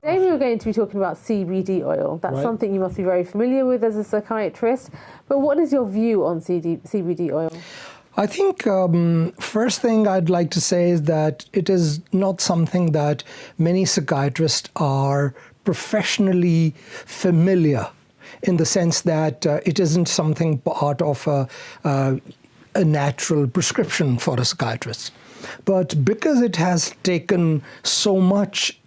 Today we were going to be talking about CBD oil. That's something you must be very familiar with as a psychiatrist. But what is your view on CBD oil? I think first thing I'd like to say is that it is not something that many psychiatrists are professionally familiar, in the sense that it isn't something part of a natural prescription for a psychiatrist. But because it has taken so much,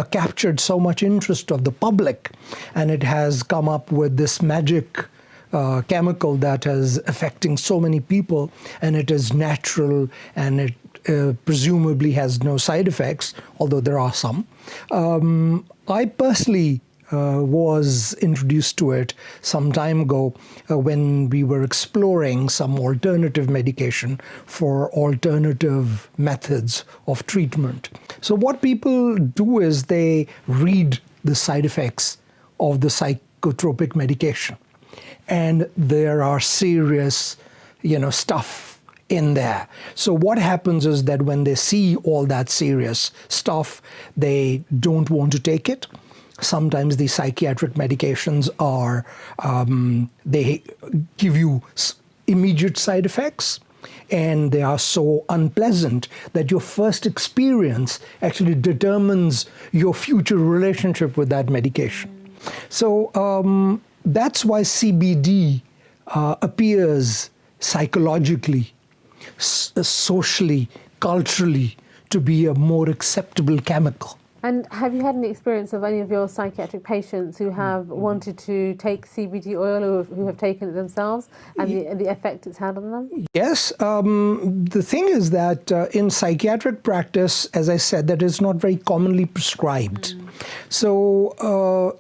captured so much interest of the public, and it has come up with this magic chemical that is affecting so many people, and it is natural, and it presumably has no side effects, although there are some. I personally was introduced to it some time ago when we were exploring some alternative medication for alternative methods of treatment. So what people do is they read the side effects of the psychotropic medication. And there are serious, stuff in there. So what happens is that when they see all that serious stuff, they don't want to take it. Sometimes the psychiatric medications are, they give you immediate side effects, and they are so unpleasant that your first experience actually determines your future relationship with that medication. So that's why CBD appears psychologically, socially, culturally to be a more acceptable chemical. And have you had any experience of any of your psychiatric patients who have wanted to take CBD oil or who have taken it themselves, and the effect it's had on them? Yes. The thing is that in psychiatric practice, as I said, that is not very commonly prescribed. So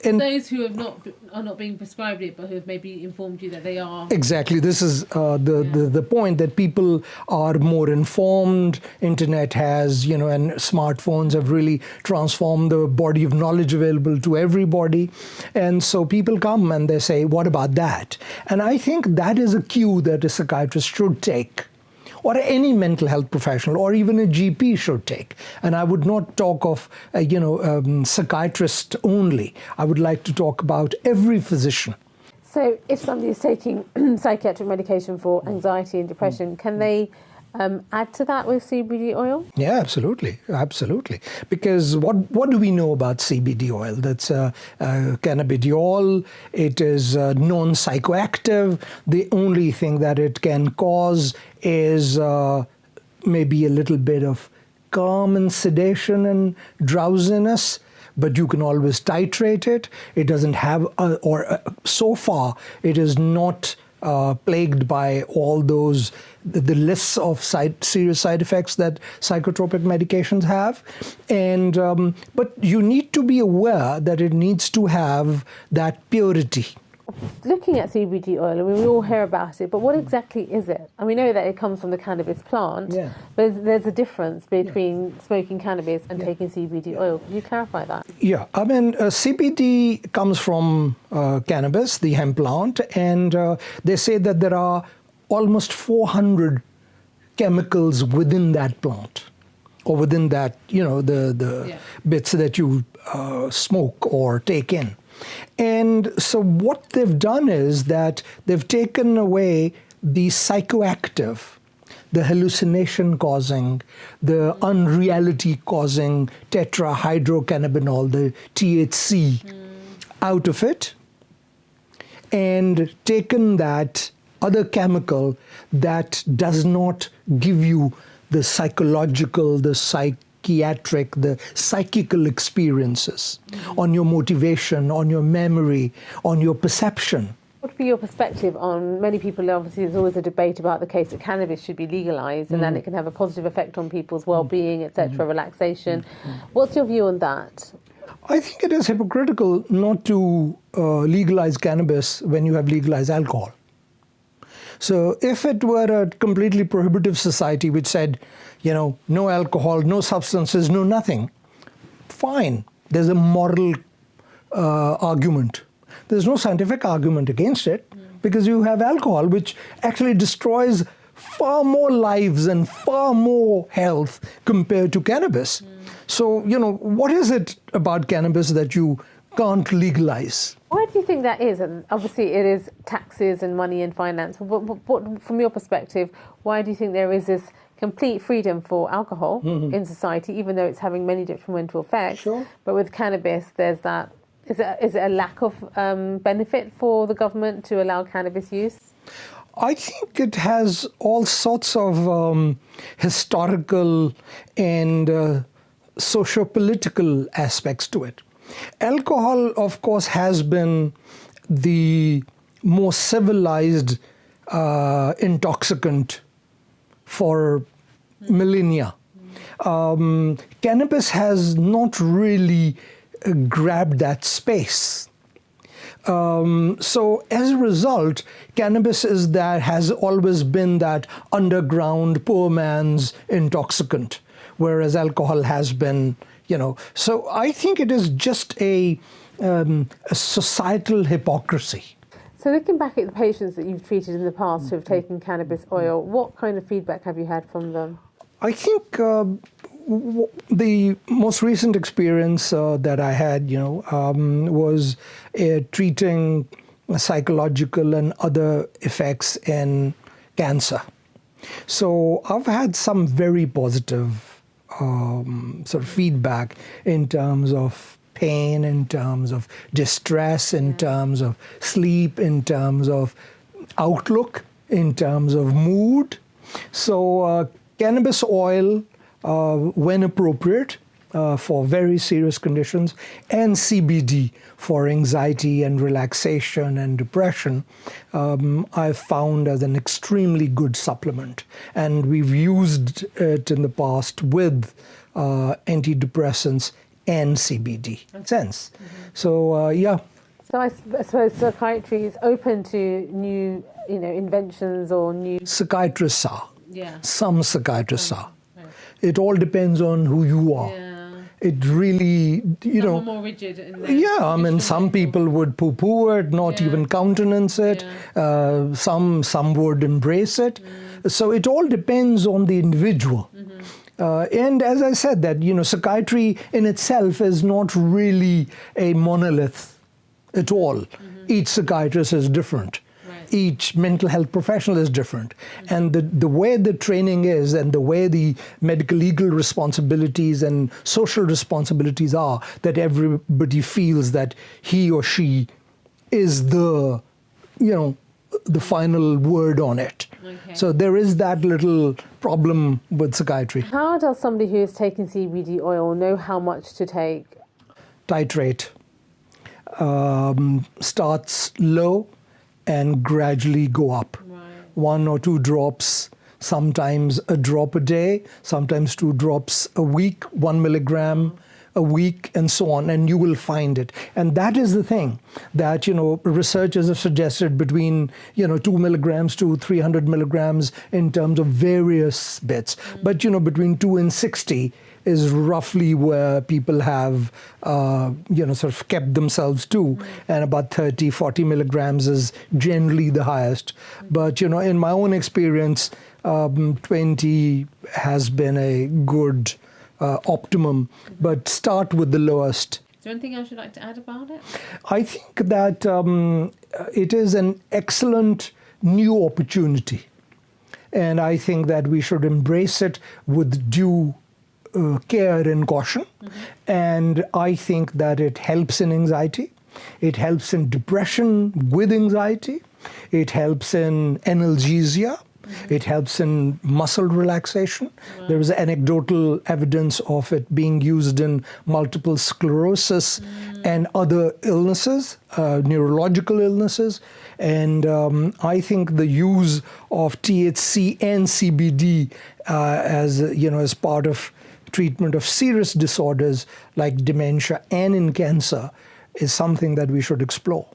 those who are not being prescribed it, but who have maybe informed you that they are. Exactly. This is the point, that people are more informed. Internet has, and smartphones have really transformed the body of knowledge available to everybody. And so people come and they say, what about that? And I think that is a cue that a psychiatrist should take, or any mental health professional, or even a GP should take. And I would not talk of, psychiatrist only. I would like to talk about every physician. So if somebody is taking psychiatric medication for anxiety and depression, can they add to that with CBD oil? Yeah, absolutely. Absolutely. Because what do we know about CBD oil? That's cannabidiol. It is non-psychoactive. The only thing that it can cause is maybe a little bit of calm and sedation and drowsiness, but you can always titrate it. It doesn't have, so far, it is not plagued by all those, the lists of serious side effects that psychotropic medications have. And but you need to be aware that it needs to have that purity. Looking at CBD oil, I mean, we all hear about it, but what exactly is it? And we know that it comes from the cannabis plant, but there's a difference between smoking cannabis and taking CBD oil. Can you clarify that? Yeah, I mean, CBD comes from cannabis, the hemp plant, and they say that there are almost 400 chemicals within that plant, or within that, the bits that you smoke or take in. And so what they've done is that they've taken away the psychoactive, the hallucination-causing, the unreality-causing tetrahydrocannabinol, the THC, out of it, and taken that other chemical that does not give you the psychological, the psychiatric, the psychical experiences on your motivation, on your memory, on your perception. What would be your perspective on, many people, obviously there's always a debate about the case that cannabis should be legalised and then it can have a positive effect on people's well-being, etc., relaxation. What's your view on that? I think it is hypocritical not to legalise cannabis when you have legalised alcohol. So if it were a completely prohibitive society which said, no alcohol, no substances, no nothing, fine. There's a moral argument. There's no scientific argument against it, because you have alcohol, which actually destroys far more lives and far more health compared to cannabis. So, you know, what is it about cannabis that you can't legalize? Why do you think that is? And obviously it is taxes and money and finance. What, from your perspective, why do you think there is this complete freedom for alcohol in society, even though it's having many detrimental effects? Sure. But with cannabis, there's that. Is it a lack of benefit for the government to allow cannabis use? I think it has all sorts of historical and socio-political aspects to it. Alcohol, of course, has been the most civilized intoxicant for millennia. Cannabis has not really grabbed that space. So as a result, cannabis has always been that underground poor man's intoxicant, whereas alcohol has been, you know. So I think it is just a societal hypocrisy. So looking back at the patients that you've treated in the past who have taken cannabis oil, what kind of feedback have you had from them? I think the most recent experience that I had, you know, was treating psychological and other effects in cancer. So I've had some very positive sort of feedback in terms of pain, in terms of distress, in terms of sleep, in terms of outlook, in terms of mood. So cannabis oil, when appropriate, for very serious conditions, and CBD for anxiety and relaxation and depression, I've found as an extremely good supplement. And we've used it in the past with antidepressants and CBD since. So, yeah. So I suppose psychiatry is open to new, you know, inventions or new... Psychiatrists are. Yeah. Some psychiatrists are. Right. It all depends on who you are. Yeah. It really, you know... more rigid in their... Yeah, I mean, some people would poo-poo it, not even countenance it. Yeah. Some would embrace it. So it all depends on the individual. And as I said, that, you know, psychiatry in itself is not really a monolith at all. Each psychiatrist is different. Right. Each mental health professional is different. And the way the training is and the way the medical legal responsibilities and social responsibilities are, that everybody feels that he or she is the, you know, the final word on it. Okay. So there is that little problem with psychiatry. How does somebody who is taking CBD oil know how much to take? Titrate. Starts low and gradually go up. Right. 1 or 2 drops, sometimes a drop a day, sometimes 2 drops a week, 1 milligram a week, and so on, and you will find it. And that is the thing that, you know, researchers have suggested between, you know, 2 milligrams to 300 milligrams in terms of various bits. But, you know, between 2 and 60 is roughly where people have, you know, sort of kept themselves to, and about 30, 40 milligrams is generally the highest. But, you know, in my own experience, 20 has been a good optimum, but start with the lowest. Is there anything else you'd like to add about it? I think that it is an excellent new opportunity, and I think that we should embrace it with due care and caution. And I think that it helps in anxiety, it helps in depression with anxiety, it helps in analgesia, it helps in muscle relaxation. There is anecdotal evidence of it being used in multiple sclerosis and other illnesses, neurological illnesses. And I think the use of THC and CBD as, you know, as part of treatment of serious disorders like dementia and in cancer is something that we should explore.